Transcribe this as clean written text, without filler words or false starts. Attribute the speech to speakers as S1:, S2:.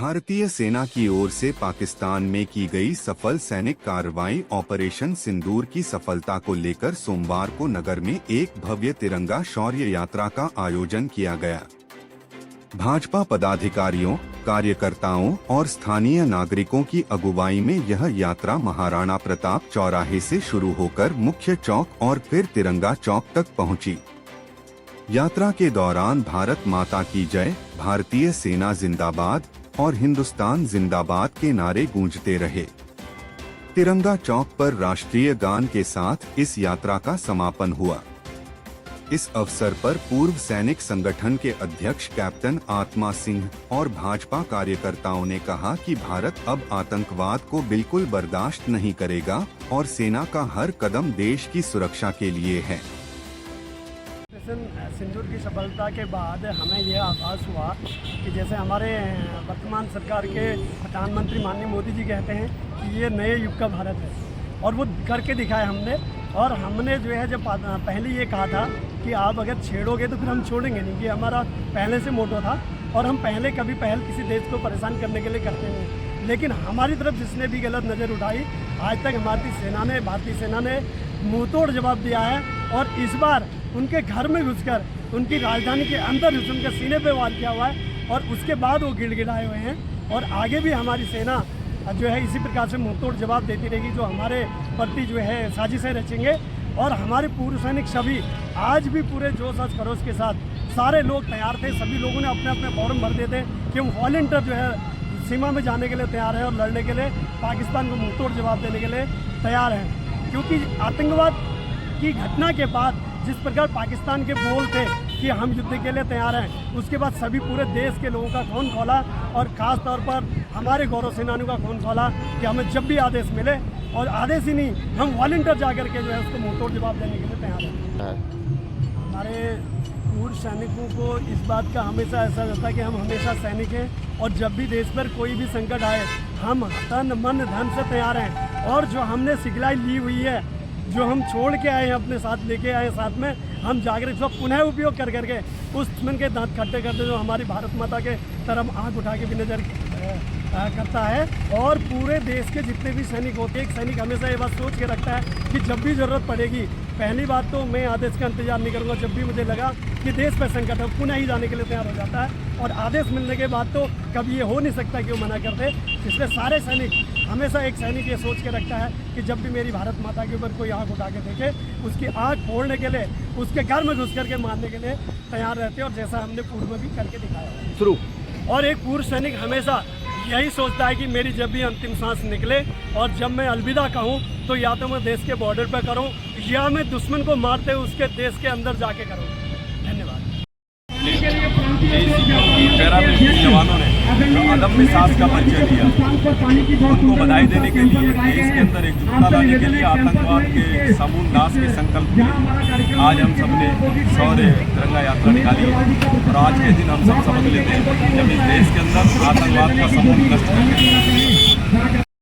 S1: भारतीय सेना की ओर से पाकिस्तान में की गई सफल सैनिक कार्रवाई ऑपरेशन सिंदूर की सफलता को लेकर सोमवार को नगर में एक भव्य तिरंगा शौर्य यात्रा का आयोजन किया गया। भाजपा पदाधिकारियों, कार्यकर्ताओं और स्थानीय नागरिकों की अगुवाई में यह यात्रा महाराणा प्रताप चौराहे से शुरू होकर मुख्य चौक और फिर तिरंगा चौक तक पहुंची। यात्रा के दौरान भारत माता की जय, भारतीय सेना जिंदाबाद और हिंदुस्तान जिंदाबाद के नारे गूंजते रहे। तिरंगा चौक पर राष्ट्रीय गान के साथ इस यात्रा का समापन हुआ। इस अवसर पर पूर्व सैनिक संगठन के अध्यक्ष कैप्टन आत्मा सिंह और भाजपा कार्यकर्ताओं ने कहा कि भारत अब आतंकवाद को बिल्कुल बर्दाश्त नहीं करेगा और सेना का हर कदम देश की सुरक्षा के लिए है।
S2: सिंदूर की सफलता के बाद हमें यह आभास हुआ कि जैसे हमारे वर्तमान सरकार के प्रधानमंत्री माननीय मोदी जी कहते हैं कि ये नए युग का भारत है, और वो करके दिखाया हमने। और हमने जो है जब पहले ये कहा था कि आप अगर छेड़ोगे तो फिर हम छोड़ेंगे नहीं, कि हमारा पहले से मोटो था। और हम पहले कभी पहल किसी देश को परेशान करने के लिए करते नहीं, लेकिन हमारी तरफ जिसने भी गलत नज़र उठाई, आज तक भारतीय सेना ने मुंहतोड़ जवाब दिया है। और इस बार उनके घर में घुसकर उनकी राजधानी के अंदर उनके सीने पे वार किया हुआ है, और उसके बाद वो गिड़गिड़ाए हुए हैं। और आगे भी हमारी सेना जो है इसी प्रकार से मुंहतोड़ जवाब देती रहेगी, जो हमारे प्रति जो है साजिशें रचेंगे। और हमारे पूर्व सैनिक सभी आज भी पूरे जोश और खरोश के साथ सारे लोग तैयार थे। सभी लोगों ने अपने अपने फॉर्म भर दिए थे कि हम वॉलंटियर जो है सीमा में जाने के लिए तैयार है और लड़ने के लिए, पाकिस्तान को मुंहतोड़ जवाब देने के लिए तैयार हैं। क्योंकि आतंकवाद की घटना के बाद जिस प्रकार पाकिस्तान के बोल थे कि हम युद्ध के लिए तैयार हैं, उसके बाद सभी पूरे देश के लोगों का खून खौला, और ख़ास तौर पर हमारे गौरव सेनानियों का खून खौला कि हमें जब भी आदेश मिले, और आदेश ही नहीं, हम वॉलंटियर जाकर के जो है उसको मुंहतोड़ जवाब देने के लिए तैयार हैं। हमारे पूर्व सैनिकों को इस बात का हमेशा ऐसा रहता है कि हम हमेशा सैनिक हैं, और जब भी देश पर कोई भी संकट आए हम तन मन धन से तैयार हैं। और जो हमने सिखलाई ली हुई है, जो हम छोड़ के आए हैं, अपने साथ लेके आए हैं, साथ में हम जाकर इसका पुनः उपयोग कर करके उस दुश्मन के दांत खट्टे करते जो हमारी भारत माता के तरफ आंख उठा के भी नज़र करता है। और पूरे देश के जितने भी सैनिक होते हैं, एक सैनिक हमेशा ये बात सोच के रखता है कि जब भी ज़रूरत पड़ेगी, पहली बात तो मैं आदेश का इंतजार नहीं करूँगा, जब भी मुझे लगा कि देश पर संकट है पुनः ही जाने के लिए तैयार हो जाता है। और आदेश मिलने के बाद तो कभी ये हो नहीं सकता कि वो मना कर दे। इसलिए सारे सैनिक हमेशा, एक सैनिक ये सोच के रखता है कि जब भी मेरी भारत माता के ऊपर कोई आँख उठा के देखे, उसकी आँख फोड़ने के लिए, उसके घर में घुस करके मारने के लिए तैयार रहते हैं। और जैसा हमने पूर्व में भी करके दिखाया शुरू। और एक पूर्व सैनिक हमेशा यही सोचता है कि मेरी जब भी अंतिम सांस निकले और जब मैं अलविदा कहूँ, तो या तो मैं देश के बॉर्डर पर करूँ, या मैं दुश्मन को मारते हुए उसके देश के अंदर जाके करूँ। धन्यवाद।
S3: पैरामिलिट्री जवानों ने जो अदम्य साहस का परिचय दिया, उनको बधाई देने के लिए, देश के अंदर एकजुटता लाने के लिए, आतंकवाद के समूल नाश के संकल्प के लिए आज हम सब ने शौर्य तिरंगा यात्रा निकाली है। और आज के दिन हम सब समझ लेते हैं जब इस देश के अंदर आतंकवाद का समूल नष्ट कर